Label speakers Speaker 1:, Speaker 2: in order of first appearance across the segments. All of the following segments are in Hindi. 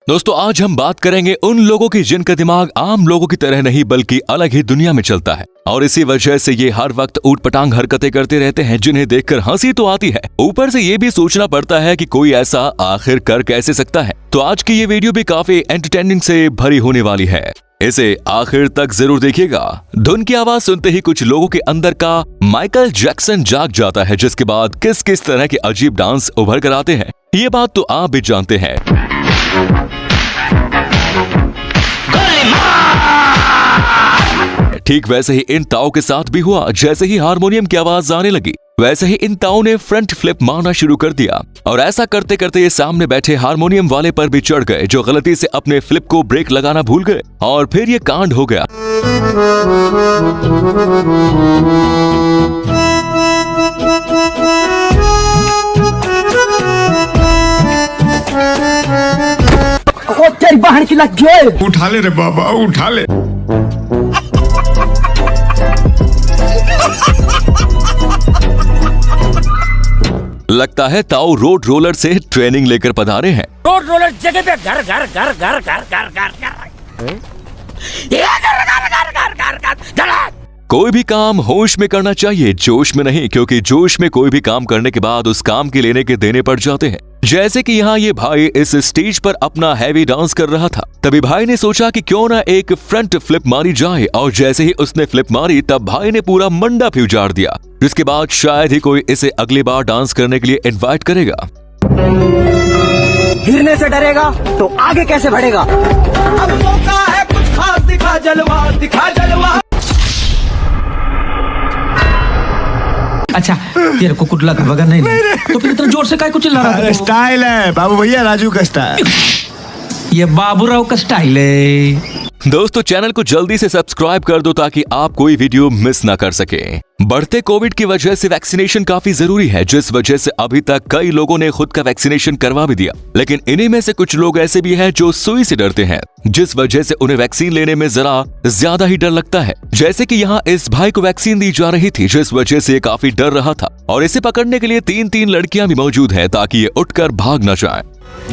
Speaker 1: दोस्तों आज हम बात करेंगे उन लोगों की जिनका दिमाग आम लोगों की तरह नहीं बल्कि अलग ही दुनिया में चलता है और इसी वजह से ये हर वक्त ऊटपटांग हरकतें करते रहते हैं जिन्हें देखकर हंसी तो आती है, ऊपर से ये भी सोचना पड़ता है कि कोई ऐसा आखिर कर कैसे सकता है। तो आज की ये वीडियो भी काफी एंटरटेनिंग से भरी होने वाली है, इसे आखिर तक जरूर देखिएगा। धुन की आवाज सुनते ही कुछ लोगों के अंदर का माइकल जैक्सन जाग जाता है, जिसके बाद किस किस तरह के अजीब डांस उभर कर आते हैं, ये बात तो आप भी जानते हैं। ठीक वैसे ही इन ताओ के साथ भी हुआ। जैसे ही हारमोनियम की आवाज आने लगी वैसे ही इन ताओ ने फ्रंट फ्लिप मारना शुरू कर दिया और ऐसा करते करते ये सामने बैठे हारमोनियम वाले पर भी चढ़ गए, जो गलती से अपने फ्लिप को ब्रेक लगाना भूल गए और फिर ये कांड हो गया।
Speaker 2: तेरी बहन की लग गई।
Speaker 3: उठा ले रे बाबा, उठा ले।
Speaker 1: लगता है ताऊ रोड रोलर से ट्रेनिंग लेकर पधारे हैं।
Speaker 4: रोड रोलर जगह पे घर घर घर घर घर घर घर घर
Speaker 1: कोई भी काम होश में करना चाहिए, जोश में नहीं, क्योंकि जोश में कोई भी काम करने के बाद उस काम के लेने के देने पड़ जाते हैं। जैसे कि यहाँ ये भाई इस स्टेज पर अपना हैवी डांस कर रहा था, तभी भाई ने सोचा कि क्यों ना एक फ्रंट फ्लिप मारी जाए और जैसे ही उसने फ्लिप मारी तब भाई ने पूरा मंडा भी उजाड़ दिया, जिसके बाद शायद ही कोई इसे अगली बार डांस करने के लिए इनवाइट करेगा।
Speaker 2: गिरने से डरेगा तो आगे कैसे बढ़ेगा। अब मौका है कुछ खास, दिखा जलवा, दिखा जलवा।
Speaker 5: अच्छा तेरे को कुछ लगा वगैरह नहीं तो फिर इतना जोर से काय कुछ चिल्ला रहा है?
Speaker 3: स्टाइल है बाबू भैया, राजू का स्टाइल।
Speaker 5: ये बाबूराव का स्टाइल है।
Speaker 1: दोस्तों चैनल को जल्दी से सब्सक्राइब कर दो ताकि आप कोई वीडियो मिस ना कर सके। बढ़ते कोविड की वजह से वैक्सीनेशन काफी जरूरी है, जिस वजह से अभी तक कई लोगों ने खुद का वैक्सीनेशन करवा भी दिया, लेकिन इन्हीं में से कुछ लोग ऐसे भी हैं जो सुई से डरते हैं, जिस वजह से उन्हें वैक्सीन लेने में जरा ज्यादा ही डर लगता है। जैसे कि यहाँ इस भाई को वैक्सीन दी जा रही थी, जिस वजह से काफी डर रहा था और इसे पकड़ने के लिए 3-3 लड़कियां भी मौजूद है ताकि ये उठकर भाग न जाए।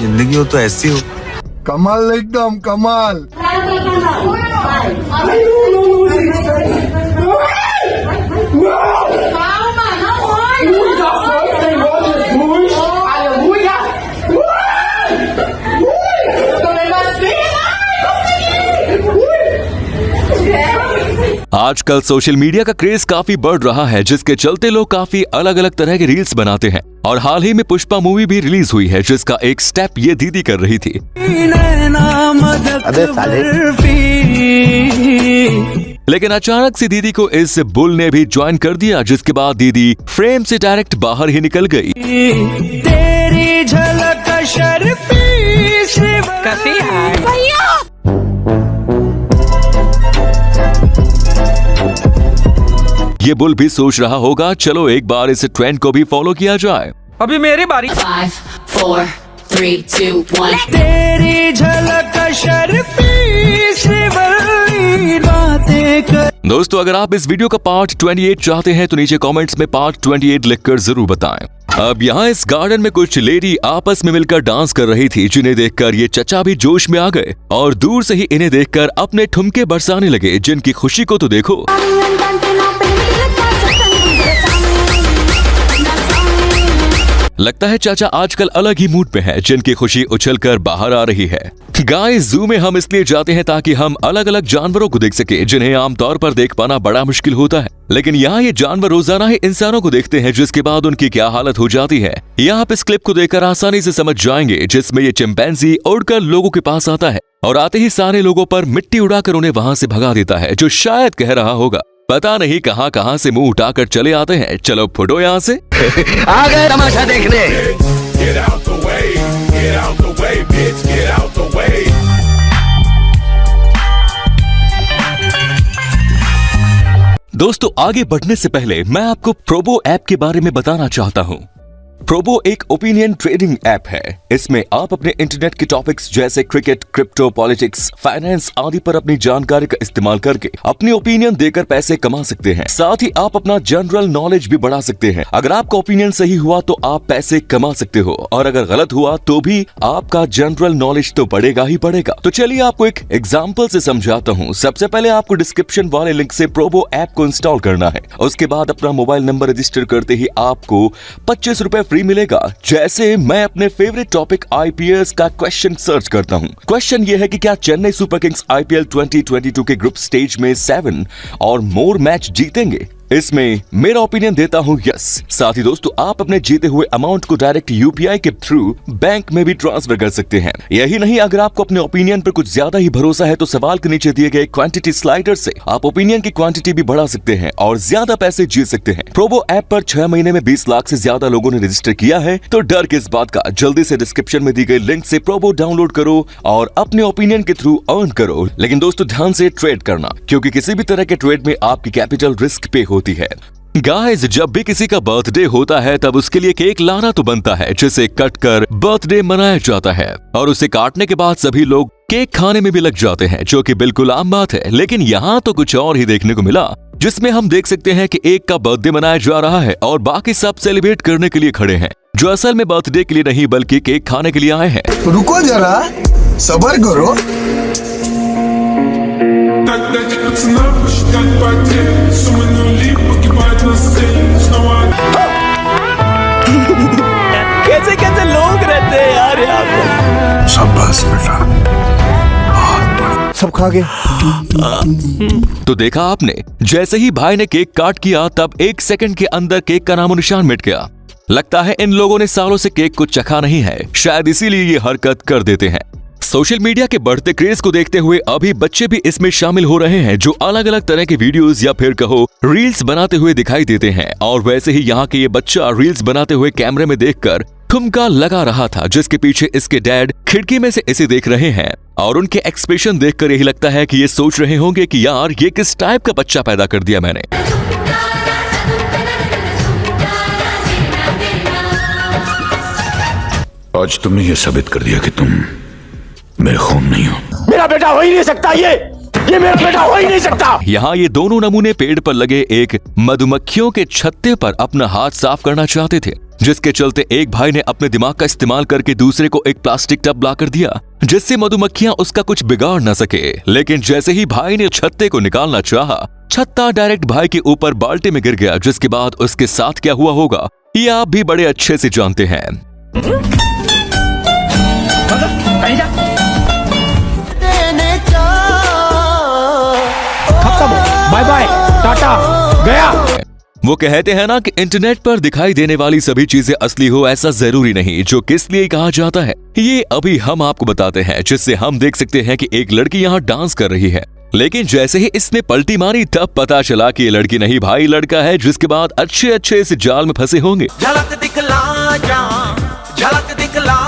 Speaker 3: जिंदगी हो तो ऐसी हो।
Speaker 6: कमाल, एकदम कमाल।
Speaker 1: आजकल सोशल मीडिया का क्रेज काफी बढ़ रहा है, जिसके चलते लोग काफी अलग अलग तरह के रील्स बनाते हैं और हाल ही में पुष्पा मूवी भी रिलीज हुई है, जिसका एक स्टेप ये दीदी कर रही थी।
Speaker 6: अबे साले।
Speaker 1: लेकिन अचानक से दीदी को इस बुल ने भी ज्वाइन कर दिया, जिसके बाद दीदी फ्रेम से डायरेक्ट बाहर ही निकल गई।
Speaker 2: तेरी झलक शर्फी भैया।
Speaker 1: ये बुल भी सोच रहा होगा चलो एक बार इस ट्रेंड को भी फॉलो किया जाए।
Speaker 5: अभी मेरी बारी।
Speaker 7: 5, 4, 3, 2, 1।
Speaker 2: तेरी झलक शर्फी बातें कर।
Speaker 1: दोस्तों अगर आप इस वीडियो का पार्ट 28 चाहते हैं तो नीचे कमेंट्स में पार्ट 28 लिखकर जरूर बताएं। अब यहाँ इस गार्डन में कुछ लेडी आपस में मिलकर डांस कर रही थी, जिन्हें देखकर ये चचा भी जोश में आ गए और दूर से ही इन्हें देखकर अपने ठुमके बरसाने लगे, जिनकी खुशी को तो देखो। लगता है चाचा आजकल अलग ही मूड पे हैं, जिनकी खुशी उछलकर बाहर आ रही है। गाइस जू में हम इसलिए जाते हैं ताकि हम अलग अलग जानवरों को देख सके, जिन्हें आमतौर पर देख पाना बड़ा मुश्किल होता है, लेकिन यहाँ ये जानवर रोजाना ही इंसानों को देखते हैं, जिसके बाद उनकी क्या हालत हो जाती है ये आप इस क्लिप को देखकर आसानी से समझ जाएंगे, जिसमें ये चिंपैंजी उड़कर लोगों के पास आता है और आते ही सारे लोगों पर मिट्टी उड़ाकर उन्हें वहाँ से भगा देता है, जो शायद कह रहा होगा पता नहीं कहाँ कहाँ से मुंह उठाकर चले आते हैं, चलो फुटो यहाँ से।
Speaker 2: आ गए तमाशा देखने।
Speaker 1: दोस्तों आगे बढ़ने से पहले मैं आपको प्रोबो ऐप के बारे में बताना चाहता हूँ। प्रोबो एक ओपिनियन ट्रेडिंग ऐप है। इसमें आप अपने इंटरनेट के टॉपिक्स जैसे क्रिकेट, क्रिप्टो, पॉलिटिक्स, फाइनेंस आदि पर अपनी जानकारी का इस्तेमाल करके अपनी ओपिनियन देकर पैसे कमा सकते हैं। साथ ही आप अपना जनरल नॉलेज भी बढ़ा सकते हैं। अगर आपका ओपिनियन सही हुआ तो आप पैसे कमा सकते हो, और अगर गलत हुआ तो भी आपका जनरल नॉलेज तो बढ़ेगा ही बढ़ेगा। तो चलिए आपको एक एग्जाम्पल से समझाता हूँ। सबसे पहले आपको डिस्क्रिप्शन वाले लिंक से प्रोबो ऐप को इंस्टॉल करना है। उसके बाद अपना मोबाइल नंबर रजिस्टर करते ही आपको 25 रुपए फ्री मिलेगा। जैसे मैं अपने फेवरेट टॉपिक आईपीएल का क्वेश्चन सर्च करता हूँ। क्वेश्चन ये है कि क्या चेन्नई सुपर किंग्स आईपीएल 2022 के ग्रुप स्टेज में 7 और मोर मैच जीतेंगे। इसमें मेरा ओपिनियन देता हूँ यस। साथ ही दोस्तों, आप अपने जीते हुए अमाउंट को डायरेक्ट यूपीआई के थ्रू बैंक में भी ट्रांसफर कर सकते हैं। यही नहीं, अगर आपको अपने ओपिनियन पर कुछ ज्यादा ही भरोसा है तो सवाल के नीचे दिए गए क्वांटिटी स्लाइडर से आप ओपिनियन की क्वांटिटी भी बढ़ा सकते हैं और ज्यादा पैसे जीत सकते हैं। प्रोबो ऐप पर 6 महीने में 20 लाख से ज्यादा लोगों ने रजिस्टर किया है, तो डर किस बात का। जल्दी से डिस्क्रिप्शन में दी गई लिंक से प्रोबो डाउनलोड करो और अपने ओपिनियन के थ्रू अर्न करो। लेकिन दोस्तों, ध्यान से ट्रेड करना, क्योंकि किसी भी तरह के ट्रेड में आपकी कैपिटल रिस्क पे होती है। गाइस, जब भी किसी का बर्थडे होता है तब उसके लिए केक लाना तो बनता है, जिसे कट कर बर्थडे मनाया जाता है, और उसे काटने के बाद सभी लोग केक खाने में भी लग जाते हैं, जो कि बिल्कुल आम बात है। लेकिन यहाँ तो कुछ और ही देखने को मिला, जिसमें हम देख सकते हैं कि एक का बर्थडे मनाया जा रहा है और बाकी सब सेलिब्रेट करने के लिए खड़े हैं, जो असल में बर्थडे के लिए नहीं बल्कि केक खाने के लिए आए हैं।
Speaker 6: रुको जरा, सबर करो।
Speaker 2: कैसे कैसे लोग रहते हैं यार यहाँ पे।
Speaker 6: शाबाश बेटा, सब खा गए।
Speaker 1: तो देखा आपने, जैसे ही भाई ने केक काट किया तब 1 सेकंड के अंदर केक का नामो निशान मिट गया। लगता है इन लोगों ने सालों से केक को चखा नहीं है, शायद इसीलिए ये हरकत कर देते हैं। सोशल मीडिया के बढ़ते क्रेज को देखते हुए अभी बच्चे भी इसमें शामिल हो रहे हैं, जो अलग अलग तरह के वीडियोस या फिर कहो रील्स बनाते हुए दिखाई देते हैं। और वैसे ही यहाँ के ये बच्चा रील्स बनाते हुए कैमरे में देखकर ठुमका लगा रहा था, जिसके पीछे इसके डैड खिड़की में से इसे देख रहे हैं। और उनके एक्सप्रेशन देखकर यही लगता है कि ये सोच रहे होंगे कि यार ये किस टाइप का बच्चा पैदा कर दिया मैंने।
Speaker 8: आज तुमने ये साबित कर दिया कि तुम मेरे खून नहीं हो।
Speaker 2: मेरा बेटा हो ही नहीं सकता, ये मेरा बेटा हो ही नहीं सकता।
Speaker 1: यहाँ ये दोनों नमूने पेड़ पर लगे एक मधुमक्खियों के छत्ते पर अपना हाथ साफ करना चाहते थे, जिसके चलते एक भाई ने अपने दिमाग का इस्तेमाल करके दूसरे को एक प्लास्टिक टब लाकर दिया, जिससे मधुमक्खियां उसका कुछ बिगाड़ न सके। लेकिन जैसे ही भाई ने छत्ते को निकालना चाहा, छत्ता डायरेक्ट भाई के ऊपर बाल्टी में गिर गया, जिसके बाद उसके साथ क्या हुआ होगा ये आप भी बड़े अच्छे से जानते हैं।
Speaker 2: बाय बाय, टाटा, गया।
Speaker 1: वो कहते हैं ना कि इंटरनेट पर दिखाई देने वाली सभी चीजें असली हो, ऐसा जरूरी नहीं। जो किस लिए कहा जाता है ये अभी हम आपको बताते हैं, जिससे हम देख सकते हैं कि एक लड़की यहाँ डांस कर रही है। लेकिन जैसे ही इसने पलटी मारी तब पता चला कि ये लड़की नहीं भाई लड़का है, जिसके बाद अच्छे अच्छे इस जाल में फंसे होंगे।
Speaker 2: झलक दिखला जा, झलक दिखला।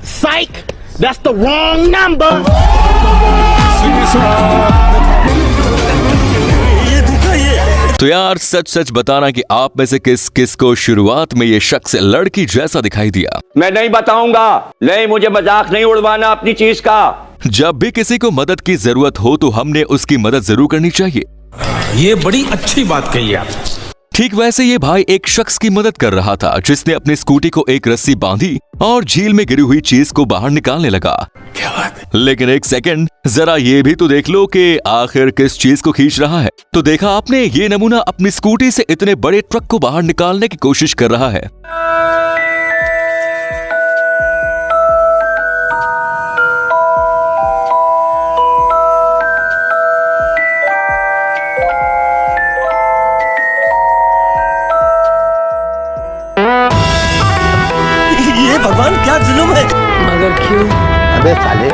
Speaker 2: Psych! That's the wrong number.
Speaker 1: तो यार सच सच बताना कि आप में से किस किस को शुरुआत में ये शख्स लड़की जैसा दिखाई दिया।
Speaker 9: मैं नहीं बताऊंगा, नहीं, मुझे मजाक नहीं उड़वाना अपनी चीज का।
Speaker 1: जब भी किसी को मदद की जरूरत हो तो हमने उसकी मदद जरूर करनी चाहिए।
Speaker 5: ये बड़ी अच्छी बात कही आप।
Speaker 1: ठीक वैसे ये भाई एक शख्स की मदद कर रहा था, जिसने अपनी स्कूटी को एक रस्सी बांधी और झील में गिरी हुई चीज को बाहर निकालने लगा। लेकिन एक सेकंड, जरा ये भी तो देख लो कि आखिर किस चीज को खींच रहा है। तो देखा आपने, ये नमूना अपनी स्कूटी से इतने बड़े ट्रक को बाहर निकालने की कोशिश कर रहा है।
Speaker 2: ये भगवान क्या जुल्म है। मगर क्यों? अबे साले।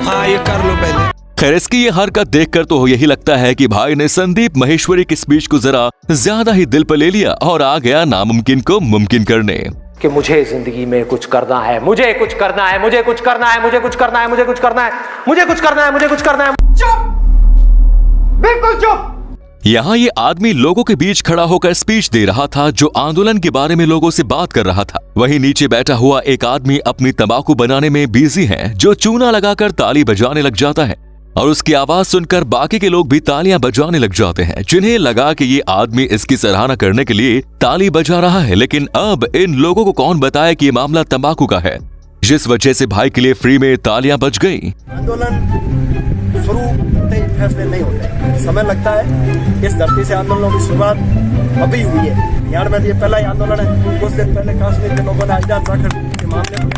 Speaker 5: हाँ, ये कर लो पहले।
Speaker 1: खैर, इसकी ये हरकत देखकर तो यही लगता है कि भाई ने संदीप माहेश्वरी की स्पीच को जरा ज्यादा ही दिल पर ले लिया और आ गया नामुमकिन को मुमकिन करने।
Speaker 10: कि मुझे जिंदगी में कुछ करना है, मुझे कुछ करना है, मुझे कुछ करना है, मुझे कुछ करना है, मुझे कुछ करना है, मुझे कुछ करना है, मुझे कुछ करना है। चुप!
Speaker 2: बिल्कुल चुप।
Speaker 1: यहाँ ये आदमी लोगों के बीच खड़ा होकर स्पीच दे रहा था, जो आंदोलन के बारे में लोगों से बात कर रहा था। वहीं नीचे बैठा हुआ एक आदमी अपनी तंबाकू बनाने में बिजी है, जो चूना लगाकर ताली बजाने लग जाता है और उसकी आवाज सुनकर बाकी के लोग भी तालियां बजाने लग जाते हैं, जिन्हें लगा कि ये आदमी इसकी सराहना करने के लिए ताली बजा रहा है। लेकिन अब इन लोगों को कौन बताए कि ये मामला तंबाकू का है, जिस वजह से भाई के लिए फ्री में तालियां बज गई।
Speaker 2: आंदोलन शुरू होते ही फैसले नहीं होते, समय लगता है। इस धरती से आंदोलनों की शुरुआत अभी हुई है। बिहार में ये पहला ही आंदोलन है। कुछ दिन पहले कश्मीर के लोगों ने आजाद जाकर के मामले में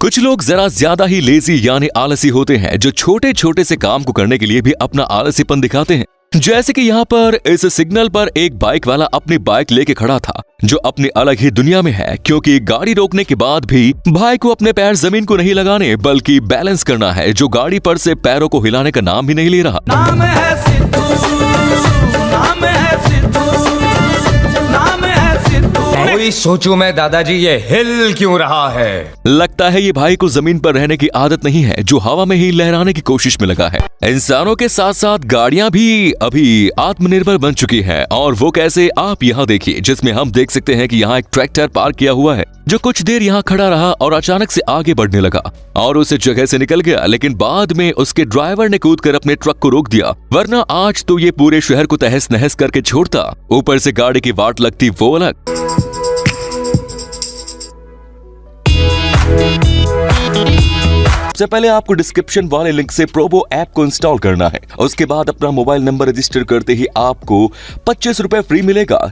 Speaker 1: कुछ लोग जरा ज्यादा ही लेजी यानी आलसी होते हैं, जो छोटे छोटे से काम को करने के लिए भी अपना आलसीपन दिखाते हैं। जैसे कि यहाँ पर इस सिग्नल पर एक बाइक वाला अपनी बाइक लेके खड़ा था, जो अपनी अलग ही दुनिया में है, क्योंकि गाड़ी रोकने के बाद भी भाई को अपने पैर जमीन को नहीं लगाने बल्कि बैलेंस करना है, जो गाड़ी पर से पैरों को हिलाने का नाम ही नहीं ले रहा।
Speaker 2: नाम है सिद्धू, नाम है सिद्धू, नाम है सिद्धू।
Speaker 10: कोई सोचूं मैं दादाजी ये हिल क्यों रहा है।
Speaker 1: लगता है ये भाई को जमीन पर रहने की आदत नहीं है, जो हवा में ही लहराने की कोशिश में लगा है। इंसानों के साथ साथ गाड़ियां भी अभी आत्मनिर्भर बन चुकी हैं, और वो कैसे, आप यहाँ देखिए, जिसमें हम देख सकते हैं कि यहाँ एक ट्रैक्टर पार्क किया हुआ है, जो कुछ देर यहाँ खड़ा रहा और अचानक से आगे बढ़ने लगा और उस जगह से निकल गया। लेकिन बाद में उसके ड्राइवर ने कूदकर अपने ट्रक को रोक दिया, वरना आज तो ये पूरे शहर को तहस नहस करके छोड़ता। ऊपर से गाड़ी की वाट लगती वो अलग। सबसे पहले आपको डिस्क्रिप्शन वाले लिंक से प्रोबो ऐप को इंस्टॉल करना है। उसके बाद अपना मोबाइल नंबर रजिस्टर करते ही आपको 25 रुपए फ्री मिलेगा।